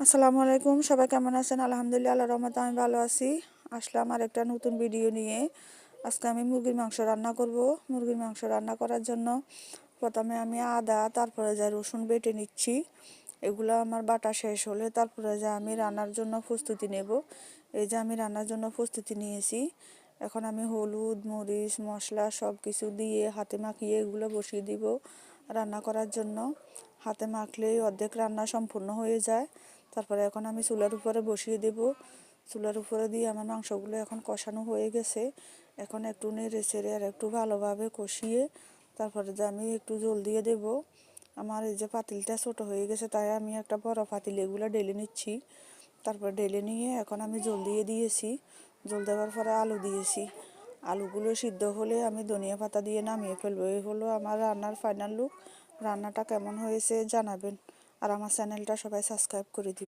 আসসালামু আলাইকুম, সবাই কেমন আছেন? আলহামদুলিল্লাহ, আল্লাহর রহমতে আমি ভালো আছি। আসলাম আর একটা নতুন ভিডিও নিয়ে। আজকে আমি মুরগির মাংস রান্না করব। মুরগির মাংস রান্না করার জন্য প্রথমে আমি আদা, তারপরে যা রসুন বেটে নিচ্ছি। এগুলো আমার বাটা শেষ হলে তারপরে যা আমি রান্নার জন্য প্রস্তুতি নেব। এই যে আমি রান্নার জন্য প্রস্তুতি নিয়েছি। এখন আমি হলুদ, মরিচ, মশলা সব কিছু দিয়ে হাতে মাখিয়ে এগুলো বসিয়ে দিব রান্না করার জন্য। হাতে মাখলেই অর্ধেক রান্না সম্পূর্ণ হয়ে যায়। তারপরে এখন আমি চুলার উপরে বসিয়ে দেব। চুলার উপরে দিয়ে আমার মাংসগুলো এখন কষানো হয়ে গেছে। এখন একটু নেড়ে চেড়ে আর একটু ভালোভাবে কষিয়ে তারপরে যে আমি একটু জল দিয়ে দেব। আমার এই যে পাতিলটা ছোট হয়ে গেছে, তাই আমি একটা বড় পাতিল এগুলো ঢেলে নিচ্ছি। তারপর ঢেলে নিয়ে এখন আমি জল দিয়ে দিয়েছি। জল দেওয়ার পরে আলু দিয়েছি। আলুগুলো সিদ্ধ হলে আমি ধনিয়া পাতা দিয়ে নামিয়ে ফেলবো। এই হলো আমার রান্নার ফাইনাল লুক। রান্নাটা কেমন হয়েছে জানাবেন, আর আমার চ্যানেলটা সবাই সাবস্ক্রাইব করে দিন।